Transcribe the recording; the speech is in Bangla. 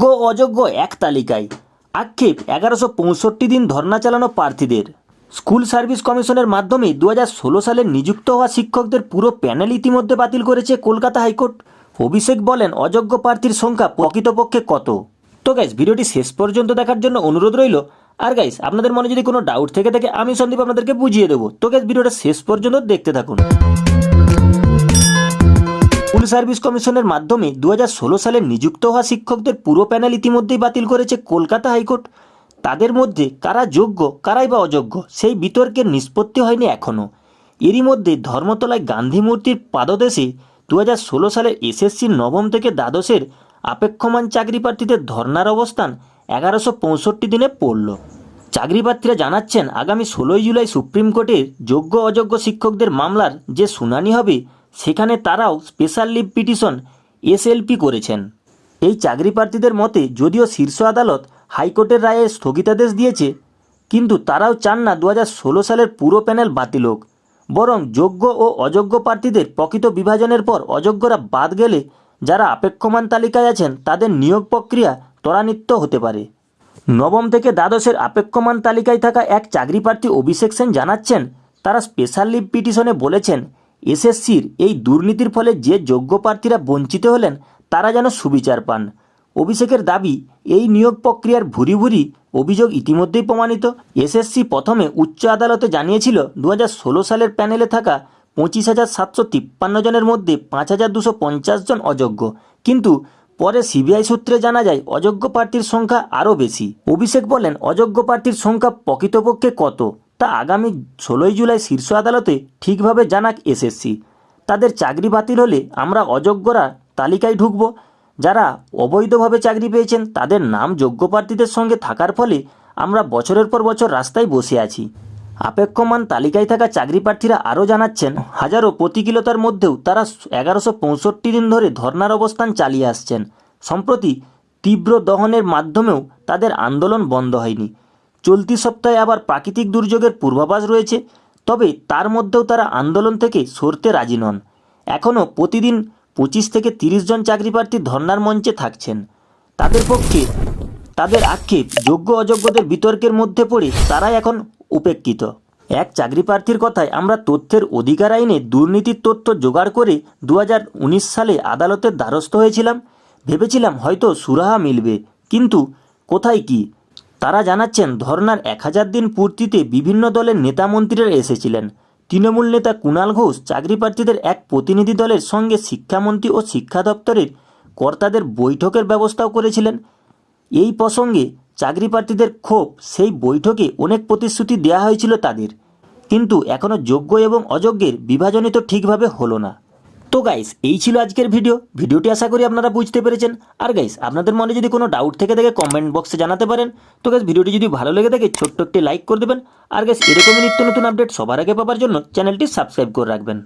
অযোগ্য এক তালিকায়, আক্ষেপ 1165 দিন ধর্না চালানো প্রার্থীদের। স্কুল সার্ভিস কমিশনের মাধ্যমে 2016 সালে নিযুক্ত হওয়া শিক্ষকদের পুরো প্যানেল ইতিমধ্যে বাতিল করেছে কলকাতা হাইকোর্ট। অভিষেক বলেন অযোগ্য প্রার্থীর সংখ্যা প্রকৃতপক্ষে কত। তো গাইস, ভিডিওটি শেষ পর্যন্ত দেখার জন্য অনুরোধ রইল। আর গাইস, আপনাদের মনে যদি কোনো ডাউট থেকে থাকে আমি সন্দীপ আপনাদেরকে বুঝিয়ে দেবো। তো গাইস, ভিডিওটা শেষ পর্যন্ত দেখতে থাকুন। স্কুল সার্ভিস কমিশনের মাধ্যমে 2016 সালে নিযুক্ত হওয়া শিক্ষকদের পুরো প্যানেল ইতিমধ্যেই বাতিল করেছে কলকাতা হাইকোর্ট। তাদের মধ্যে কারা যোগ্য কারাই বা অযোগ্য সেই বিতর্কের নিষ্পত্তি হয়নি এখনও। এরই মধ্যে ধর্মতলায় গান্ধী মূর্তির পাদদেশে 2016 সালের এসএসসি নবম থেকে দ্বাদশের আপেক্ষমান চাকরি প্রার্থীদের ধর্নার অবস্থান 1165 দিনে পড়ল। চাকরি প্রার্থীরা জানাচ্ছেন আগামী 16 জুলাই সুপ্রিম কোর্টের যোগ্য অযোগ্য শিক্ষকদের মামলার যে শুনানি হবে সেখানে তারাও স্পেশাল লিভ পিটিশন এসএলপি করেছেন। এই চাকরি প্রার্থীদের মতে যদিও শীর্ষ আদালত হাইকোর্টের রায়ে স্থগিতাদেশ দিয়েছে, কিন্তু তারাও চান না 2016 সালের পুরো প্যানেল বাতিল হোক, বরং যোগ্য ও অযোগ্য প্রার্থীদের প্রকৃত বিভাজনের পর অযোগ্যরা বাদ গেলে যারা আপেক্ষমান তালিকায় আছেন তাদের নিয়োগ প্রক্রিয়া ত্বরান্বিত হতে পারে। নবম থেকে দ্বাদশের আপেক্ষমান তালিকায় থাকা এক চাকরি প্রার্থী অভিষেক সেন জানাচ্ছেন তারা স্পেশাল লিভ পিটিশনে বলেছেন এসএসসির এই দুর্নীতির ফলে যে যোগ্য প্রার্থীরা বঞ্চিত হলেন তারা যেন সুবিচার পান। অভিষেকের দাবি এই নিয়োগ প্রক্রিয়ার ভুরি ভুরি অভিযোগ ইতিমধ্যেই প্রমাণিত। এসএসসি প্রথমে উচ্চ আদালতে জানিয়েছিল 2016 সালের প্যানেলে থাকা 25,753 জনের মধ্যে 5,250 জন অযোগ্য, কিন্তু পরে সিবিআই সূত্রে জানা যায় অযোগ্য প্রার্থীর সংখ্যা আরও বেশি। অভিষেক বলেন অযোগ্য প্রার্থীর সংখ্যা প্রকৃতপক্ষে কত তা আগামী 16 জুলাই শীর্ষ আদালতে ঠিকভাবে জানাক এসএসসি। তাদের চাকরি বাতিল হলে আমরা অযোগ্যরা তালিকায় ঢুকব। যারা অবৈধভাবে চাকরি পেয়েছেন তাদের নাম যোগ্য প্রার্থীদের সঙ্গে থাকার ফলে আমরা বছরের পর বছর রাস্তায় বসে আছি। আপেক্ষমান তালিকায় থাকা চাকরি প্রার্থীরা আরও জানাচ্ছেন হাজারো প্রতিকূলতার মধ্যেও তারা 1165 দিন ধরে ধর্নার অবস্থান চালিয়ে আসছেন। সম্প্রতি তীব্র দহনের মাধ্যমেও তাদের আন্দোলন বন্ধ হয়নি। চলতি সপ্তাহে আবার প্রাকৃতিক দুর্যোগের পূর্বাভাস রয়েছে, তবে তার মধ্যেও তারা আন্দোলন থেকে সরতে রাজি নন। এখনও প্রতিদিন 25 থেকে 30 জন চাকরি প্রার্থী ধর্নার মঞ্চে থাকছেন। তাদের পক্ষে তাদের আক্ষেপ যোগ্য অযোগ্যদের বিতর্কের মধ্যে পড়ে তারাই এখন উপেক্ষিত। এক চাকরি প্রার্থীর কথায় আমরা তথ্যের অধিকার আইনে দুর্নীতির তথ্য জোগাড় করে 2019 সালে আদালতের দ্বারস্থ হয়েছিলাম। ভেবেছিলাম হয়তো সুরাহা মিলবে, কিন্তু কোথায় কি। তারা জানাচ্ছেন ধর্নার 1000 দিন পূর্তিতে বিভিন্ন দলের নেতা মন্ত্রীরা এসেছিলেন। তৃণমূল নেতা কুণাল ঘোষ চাকরি প্রার্থীদের এক প্রতিনিধি দলের সঙ্গে শিক্ষামন্ত্রী ও শিক্ষা দপ্তরের কর্তাদের বৈঠকের ব্যবস্থাও করেছিলেন। এই প্রসঙ্গে চাকরি প্রার্থীদের ক্ষোভ, সেই বৈঠকে অনেক প্রতিশ্রুতি দেওয়া হয়েছিল তাদের, কিন্তু এখনও যোগ্য এবং অযোগ্যের বিভাজনই তো ঠিকভাবে হলো না। তো গাইস, এই ছিল আজকের ভিডিওটি আশা করি আপনারা বুঝতে পেরেছেন। আর গাইস, আপনাদের মনে যদি কোনো ডাউট থেকে থাকে কমেন্ট বক্সে জানাতে পারেন। তো গাইস, ভিডিওটি যদি ভালো লেগে থাকে ছোট্ট একটি লাইক করে দেবেন। আর গাইস, এরকমই নিত্য নতুন আপডেট সবার আগে পাওয়ার জন্য চ্যানেলটি সাবস্ক্রাইব করে রাখবেন।